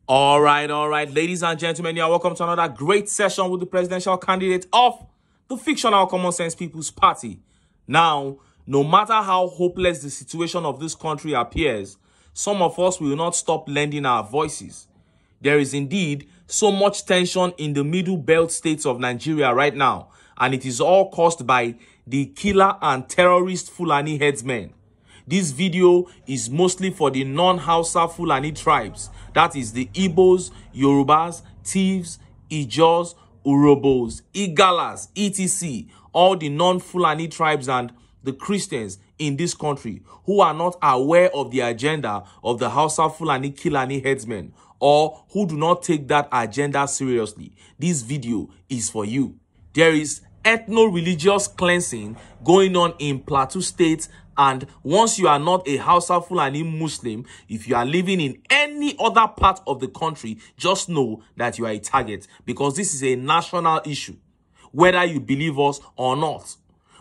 All right, ladies and gentlemen, you are welcome to another great session with the presidential candidate of the fictional Common Sense People's Party. Now, no matter how hopeless the situation of this country appears, some of us will not stop lending our voices. There is indeed so much tension in the middle belt states of Nigeria right now, and it is all caused by the killer and terrorist Fulani headsmen. This video is mostly for the non-Hausa Fulani tribes, that is the Igbos, Yorubas, Thieves, Ijos, Urobos, Igalas, etc. All the non-Fulani tribes and the Christians in this country who are not aware of the agenda of the Hausa Fulani Kilani headsmen or who do not take that agenda seriously. This video is for you. There is ethno-religious cleansing going on in Plateau State, and once you are not a Hausa Fulani Muslim, if you are living in any other part of the country, just know that you are a target, because this is a national issue, whether you believe us or not.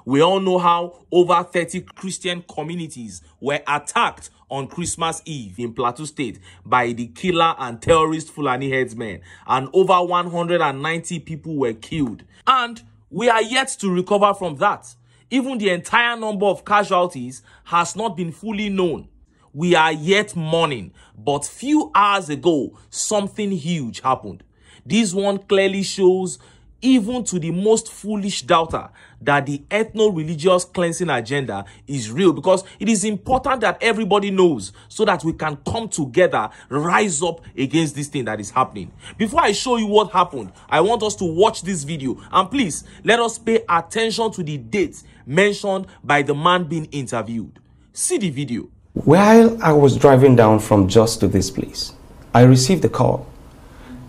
We all know how over 30 Christian communities were attacked on Christmas Eve in Plateau State by the killer and terrorist Fulani headsmen, and over 190 people were killed. And we are yet to recover from that. Even the entire number of casualties has not been fully known. We are yet mourning, but few hours ago, something huge happened. This one clearly shows, even to the most foolish doubter, that the ethno-religious cleansing agenda is real, because it is important that everybody knows so that we can come together, rise up against this thing that is happening. Before I show you what happened, I want us to watch this video, and please let us pay attention to the dates mentioned by the man being interviewed. See the video. While I was driving down from Jos to this place, I received a call.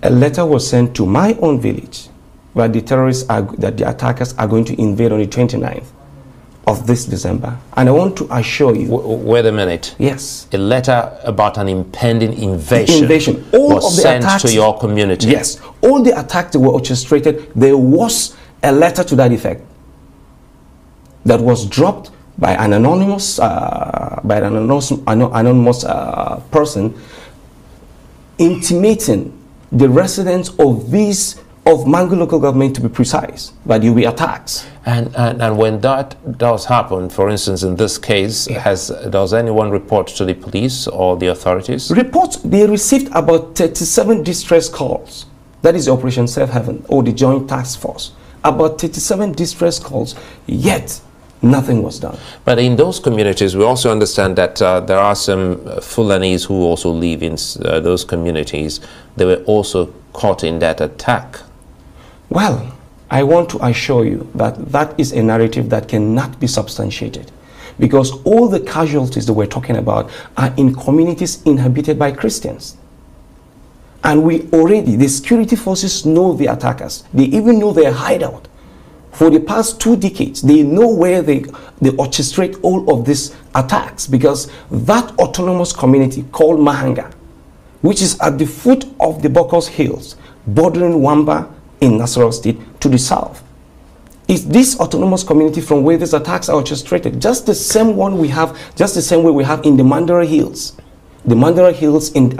A letter was sent to my own village where the terrorists that the attackers are going to invade on the 29th of this December. And I want to assure you... Wait a minute. Yes. A letter about an impending invasion, All was of the sent attacks, to your community. Yes. All the attacks that were orchestrated, there was a letter to that effect that was dropped by an anonymous, person intimating the residents of Mangu local government, to be precise, that there will be attacks. And when that does happen, for instance, in this case, does anyone report to the police or the authorities? They received about 37 distress calls. That is Operation Safe Haven or the Joint Task Force. About 37 distress calls, yet nothing was done. But in those communities, we also understand that there are some Fulanis who also live in those communities. They were also caught in that attack. Well, I want to assure you that that is a narrative that cannot be substantiated, because all the casualties that we're talking about are in communities inhabited by Christians. And the security forces know the attackers. They even know their hideout. For the past 2 decades, they know where they orchestrate all of these attacks, because that autonomous community called Mahanga, which is at the foot of the Bokos Hills, bordering Wamba in Nasarawa State to the south, is this autonomous community from where these attacks are orchestrated. Just the same way we have in the Mandara Hills, in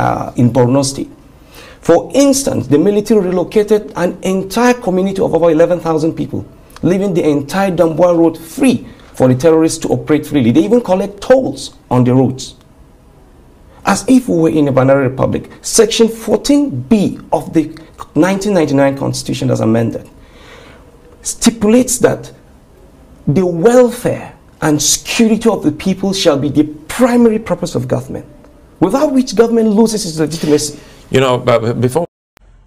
Borno State. For instance, the military relocated an entire community of over 11,000 people, leaving the entire Damboa road free for the terrorists to operate freely. They even collect tolls on the roads, as if we were in a Banana Republic. Section 14B of the 1999 Constitution, as amended, stipulates that the welfare and security of the people shall be the primary purpose of government, without which government loses its legitimacy. You know, before...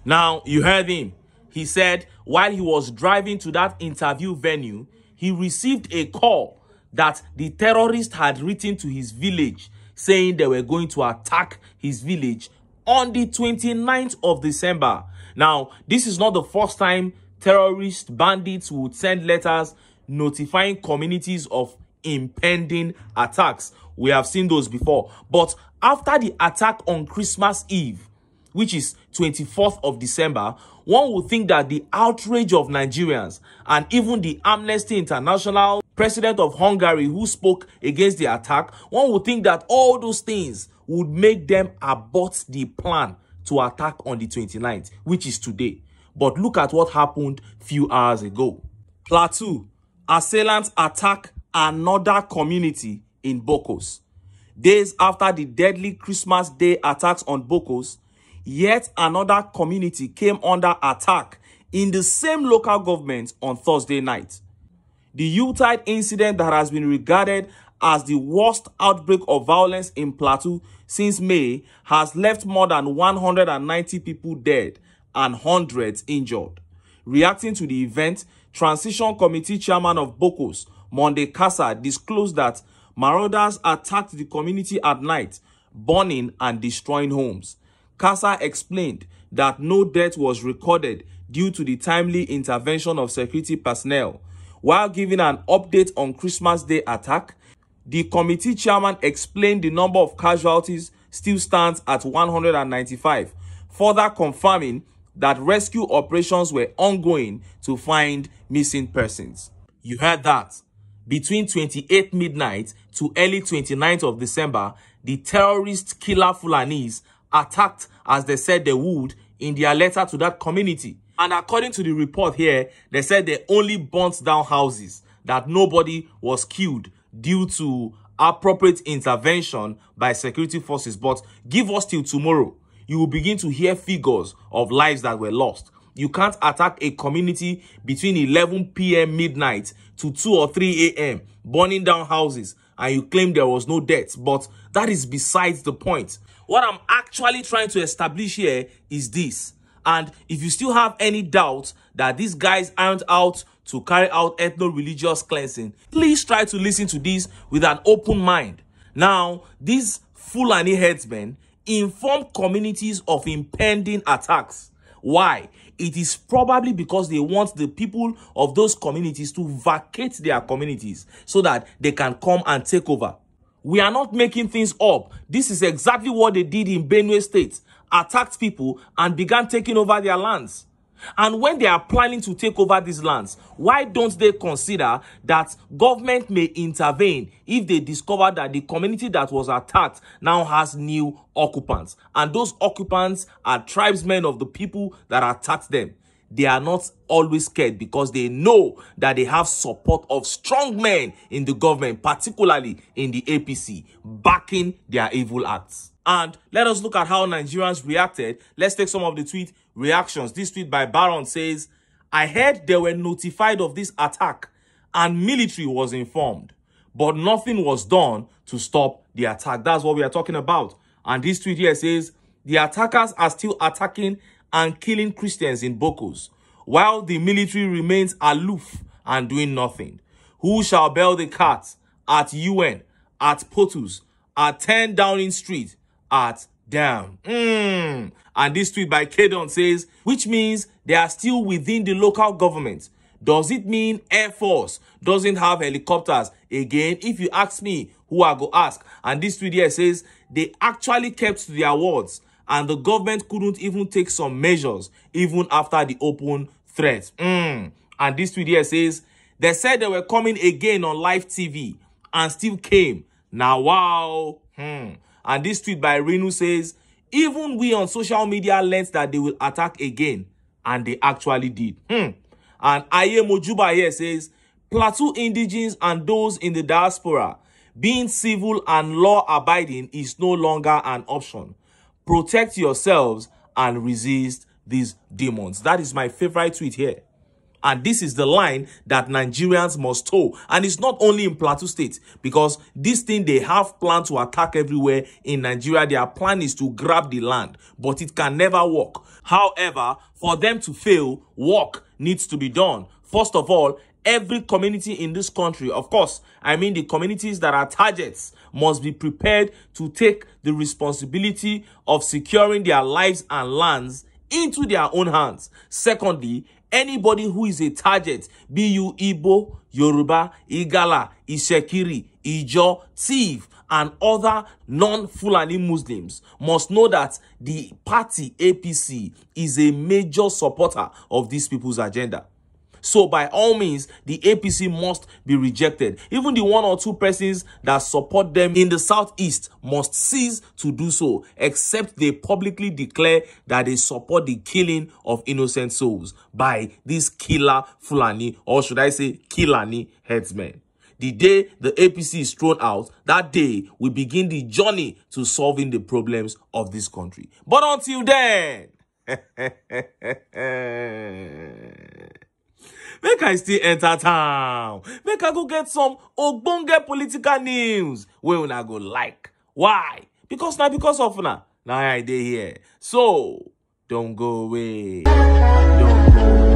Now, you heard him. He said while he was driving to that interview venue, he received a call that the terrorists had written to his village saying they were going to attack his village on the 29th of December. Now, this is not the first time terrorist bandits would send letters notifying communities of impending attacks. We have seen those before. But after the attack on Christmas Eve, which is 24th of December, one would think that the outrage of Nigerians and even the Amnesty International president of Hungary who spoke against the attack, one would think that all those things would make them abort the plan to attack on the 29th, which is today. But look at what happened few hours ago. Plateau, assailants attack another community in Bokos. Days after the deadly Christmas Day attacks on Bokos, yet another community came under attack in the same local government on Thursday night. The Yuletide incident that has been regarded as the worst outbreak of violence in Plateau since May has left more than 190 people dead and hundreds injured. Reacting to the event, Transition Committee Chairman of Bokos, Monday Kassa, disclosed that marauders attacked the community at night, burning and destroying homes. Kassa explained that no death was recorded due to the timely intervention of security personnel. While giving an update on Christmas Day attack, the committee chairman explained the number of casualties still stands at 195, further confirming that rescue operations were ongoing to find missing persons. You heard that. Between 28th midnight to early 29th of December, the terrorist killer Fulanis attacked as they said they would in their letter to that community. And according to the report here, they said they only burnt down houses, that nobody was killed due to appropriate intervention by security forces. But give us till tomorrow, you will begin to hear figures of lives that were lost. You can't attack a community between 11 p.m. midnight to 2 or 3 a.m., burning down houses, and you claim there was no death. But that is besides the point. What I'm actually trying to establish here is this. And if you still have any doubt that these guys aren't out to carry out ethno-religious cleansing, please try to listen to this with an open mind. Now, these Fulani headsmen inform communities of impending attacks. Why? It is probably because they want the people of those communities to vacate their communities so that they can come and take over. We are not making things up. This is exactly what they did in Benue State. Attacked people and began taking over their lands. And when they are planning to take over these lands, why don't they consider that government may intervene if they discover that the community that was attacked now has new occupants? And those occupants are tribesmen of the people that attacked them. They are not always scared because they know that they have support of strong men in the government, particularly in the APC, backing their evil acts. And let us look at how Nigerians reacted. Let's take some of the tweet reactions. This tweet by Baron says, I heard they were notified of this attack and military was informed, but nothing was done to stop the attack. That's what we are talking about. And this tweet here says, the attackers are still attacking and killing Christians in Bokos, while the military remains aloof and doing nothing. Who shall bail the cat at UN, at Potus, at 10 Downing Street, at Dam? And this tweet by Kedon says, which means they are still within the local government. Does it mean Air Force doesn't have helicopters? Again, if you ask me, who I go ask. And this tweet here says, they actually kept to their words and the government couldn't even take some measures even after the open threat. And this tweet here says, they said they were coming again on live TV and still came. Now, wow. And this tweet by Renu says, even we on social media learned that they will attack again. And they actually did. And Aye Mojuba here says, Plateau indigenes and those in the diaspora, being civil and law-abiding is no longer an option. Protect yourselves and resist these demons. That is my favorite tweet here. And this is the line that Nigerians must toe. And it's not only in Plateau State, because this thing they have planned to attack everywhere in Nigeria. Their plan is to grab the land, but it can never work. However, for them to fail, work needs to be done. First of all, every community in this country, of course, I mean the communities that are targets, must be prepared to take the responsibility of securing their lives and lands into their own hands. Secondly, anybody who is a target, be you Igbo, Yoruba, Igala, Ishekiri, Ijo, Tiv, and other non-Fulani Muslims, must know that the party APC is a major supporter of these people's agenda. So by all means, the APC must be rejected. Even the 1 or 2 persons that support them in the southeast must cease to do so, except they publicly declare that they support the killing of innocent souls by these killer Fulani, or should I say Kilani headsmen. The day the APC is thrown out, that day we begin the journey to solving the problems of this country. But until then, make I still enter town. Make I go get some ogbonge political news wey una go like. Why? Because now because of now I dey here. So don't go away. Don't go away.